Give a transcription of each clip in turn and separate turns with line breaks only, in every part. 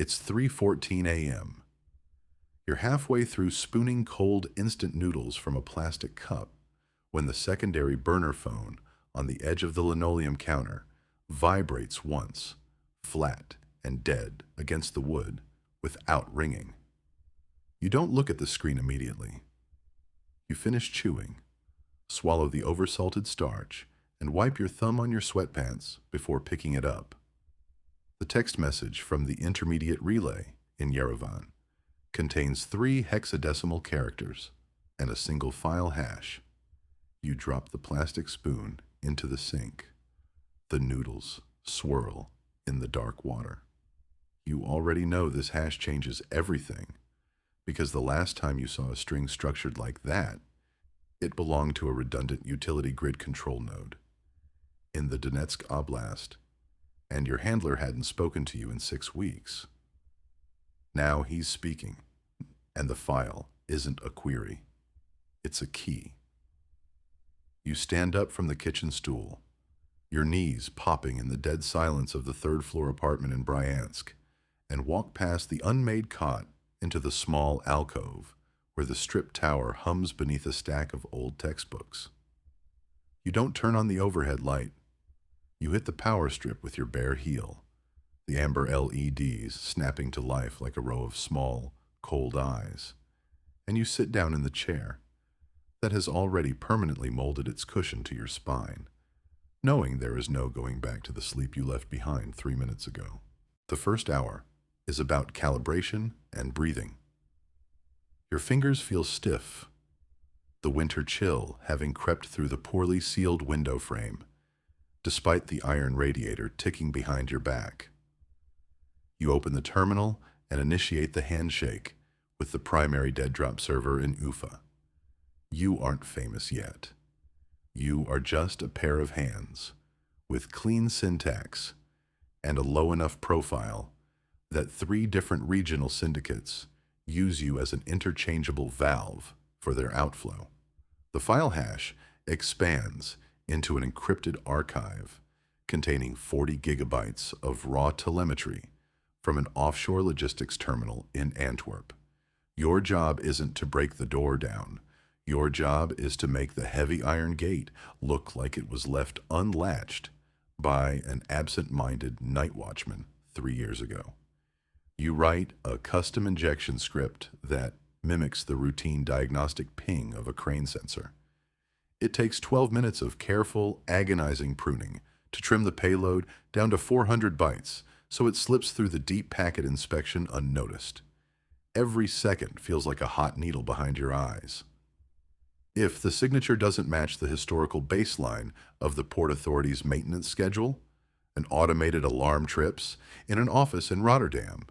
It's 3:14 a.m. You're halfway through spooning cold instant noodles from a plastic cup when the secondary burner phone on the edge of the linoleum counter vibrates once, flat and dead against the wood, without ringing. You don't look at the screen immediately. You finish chewing, swallow the oversalted starch, and wipe your thumb on your sweatpants before picking it up. The text message from the intermediate relay in Yerevan contains 3 hexadecimal characters and a single file hash. You drop the plastic spoon into the sink. The noodles swirl in the dark water. You already know this hash changes everything, because the last time you saw a string structured like that, it belonged to a redundant utility grid control node in the Donetsk Oblast, and your handler hadn't spoken to you in 6 weeks. Now he's speaking, and the file isn't a query. It's a key. You stand up from the kitchen stool, your knees popping in the dead silence of the 3rd-floor apartment in Bryansk, and walk past the unmade cot into the small alcove where the strip tower hums beneath a stack of old textbooks. You don't turn on the overhead light. You hit the power strip with your bare heel, the amber LEDs snapping to life like a row of small, cold eyes, and you sit down in the chair that has already permanently molded its cushion to your spine, knowing there is no going back to the sleep you left behind 3 minutes ago. The first hour is about calibration and breathing. Your fingers feel stiff, the winter chill having crept through the poorly sealed window frame, despite the iron radiator ticking behind your back. You open the terminal and initiate the handshake with the primary dead drop server in Ufa. You aren't famous yet. You are just a pair of hands with clean syntax and a low enough profile that 3 different regional syndicates use you as an interchangeable valve for their outflow. The file hash expands into an encrypted archive containing 40 gigabytes of raw telemetry from an offshore logistics terminal in Antwerp. Your job isn't to break the door down. Your job is to make the heavy iron gate look like it was left unlatched by an absent-minded night watchman 3 years ago. You write a custom injection script that mimics the routine diagnostic ping of a crane sensor. It takes 12 minutes of careful, agonizing pruning to trim the payload down to 400 bytes so it slips through the deep packet inspection unnoticed. Every second feels like a hot needle behind your eyes. If the signature doesn't match the historical baseline of the Port Authority's maintenance schedule, an automated alarm trips in an office in Rotterdam,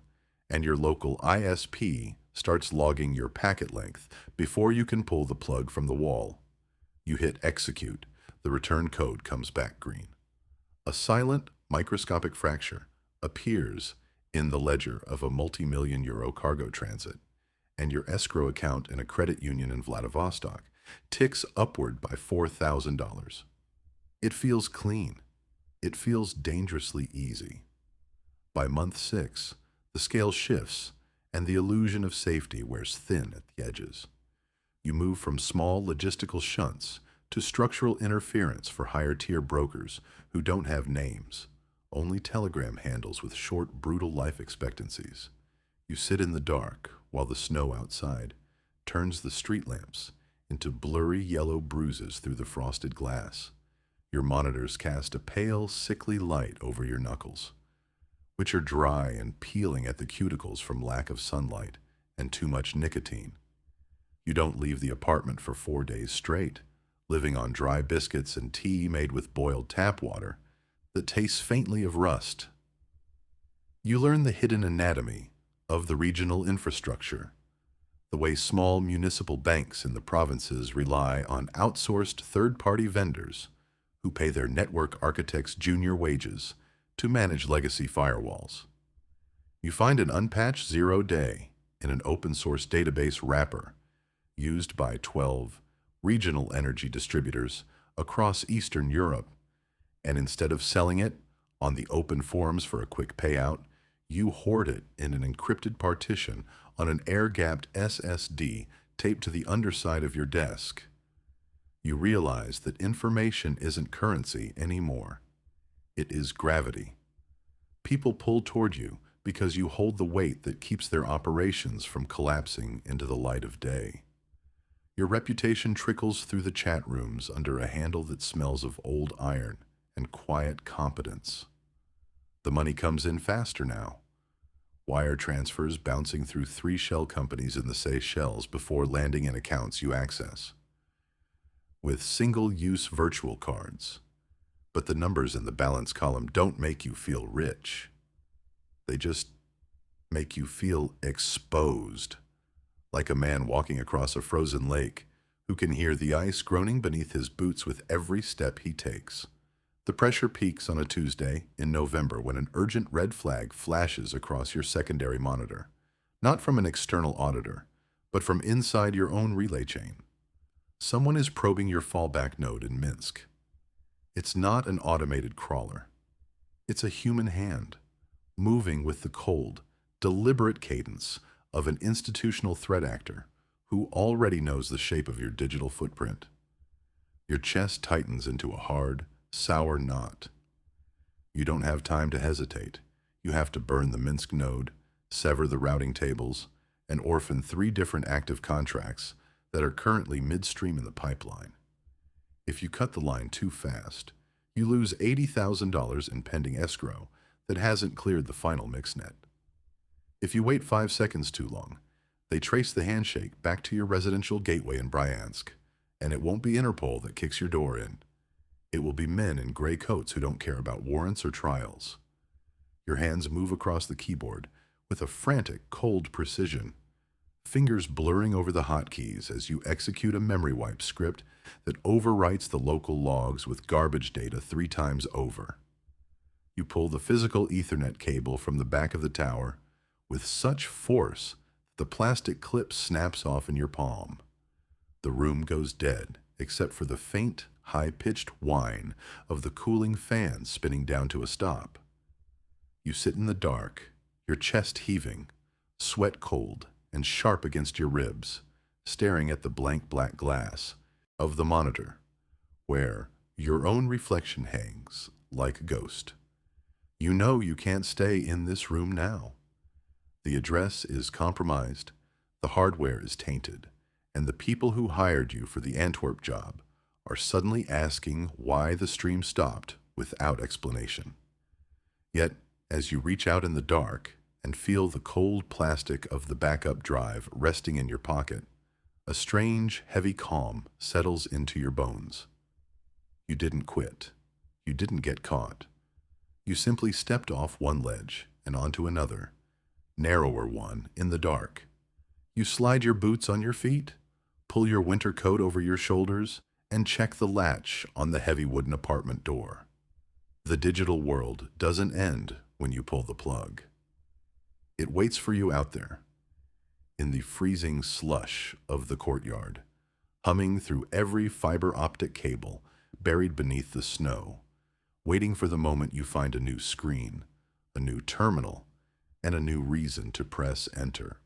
and your local ISP starts logging your packet length before you can pull the plug from the wall. You hit execute. The return code comes back green. A silent, microscopic fracture appears in the ledger of a multi-million euro cargo transit, and your escrow account in a credit union in Vladivostok ticks upward by $4,000. It feels clean. It feels dangerously easy. By month 6, the scale shifts, and the illusion of safety wears thin at the edges. You move from small logistical shunts to structural interference for higher-tier brokers who don't have names, only telegram handles with short, brutal life expectancies. You sit in the dark while the snow outside turns the street lamps into blurry yellow bruises through the frosted glass. Your monitors cast a pale, sickly light over your knuckles, which are dry and peeling at the cuticles from lack of sunlight and too much nicotine. You don't leave the apartment for 4 days straight, living on dry biscuits and tea made with boiled tap water that tastes faintly of rust. You learn the hidden anatomy of the regional infrastructure, the way small municipal banks in the provinces rely on outsourced third-party vendors who pay their network architects junior wages to manage legacy firewalls. You find an unpatched 0-day in an open-source database wrapper used by 12 regional energy distributors across Eastern Europe, and instead of selling it on the open forums for a quick payout, You hoard it in an encrypted partition on an air-gapped SSD taped to the underside of your desk. You realize that information isn't currency anymore. It is gravity. People pull toward you because you hold the weight that keeps their operations from collapsing into the light of day. Your reputation trickles through the chat rooms under a handle that smells of old iron and quiet competence. The money comes in faster now. Wire transfers bouncing through 3 shell companies in the Seychelles before landing in accounts you access. With single-use virtual cards. But the numbers in the balance column don't make you feel rich. They just make you feel exposed, like a man walking across a frozen lake who can hear the ice groaning beneath his boots with every step he takes. The pressure peaks on a Tuesday in November when an urgent red flag flashes across your secondary monitor, not from an external auditor, but from inside your own relay chain. Someone is probing your fallback node in Minsk. It's not an automated crawler. It's a human hand, moving with the cold, deliberate cadence of an institutional threat actor who already knows the shape of your digital footprint. Your chest tightens into a hard, sour knot. You don't have time to hesitate. You have to burn the Minsk node, sever the routing tables, and orphan 3 different active contracts that are currently midstream in the pipeline. If you cut the line too fast, you lose $80,000 in pending escrow that hasn't cleared the final mixnet. If you wait 5 seconds too long, they trace the handshake back to your residential gateway in Bryansk, and it won't be Interpol that kicks your door in. It will be men in gray coats who don't care about warrants or trials. Your hands move across the keyboard with a frantic, cold precision, fingers blurring over the hotkeys as you execute a memory wipe script that overwrites the local logs with garbage data 3 times over. You pull the physical Ethernet cable from the back of the tower with such force that the plastic clip snaps off in your palm. The room goes dead, except for the faint, high-pitched whine of the cooling fan spinning down to a stop. You sit in the dark, your chest heaving, sweat cold and sharp against your ribs, staring at the blank black glass of the monitor, where your own reflection hangs like a ghost. You know you can't stay in this room now. The address is compromised, the hardware is tainted, and the people who hired you for the Antwerp job are suddenly asking why the stream stopped without explanation. Yet, as you reach out in the dark and feel the cold plastic of the backup drive resting in your pocket, a strange, heavy calm settles into your bones. You didn't quit. You didn't get caught. You simply stepped off one ledge and onto another, narrower one in the dark. You slide your boots on your feet, pull your winter coat over your shoulders, and check the latch on the heavy wooden apartment door. The digital world doesn't end when you pull the plug. It waits for you out there, in the freezing slush of the courtyard, humming through every fiber optic cable buried beneath the snow, waiting for the moment you find a new screen, a new terminal, and a new reason to press enter.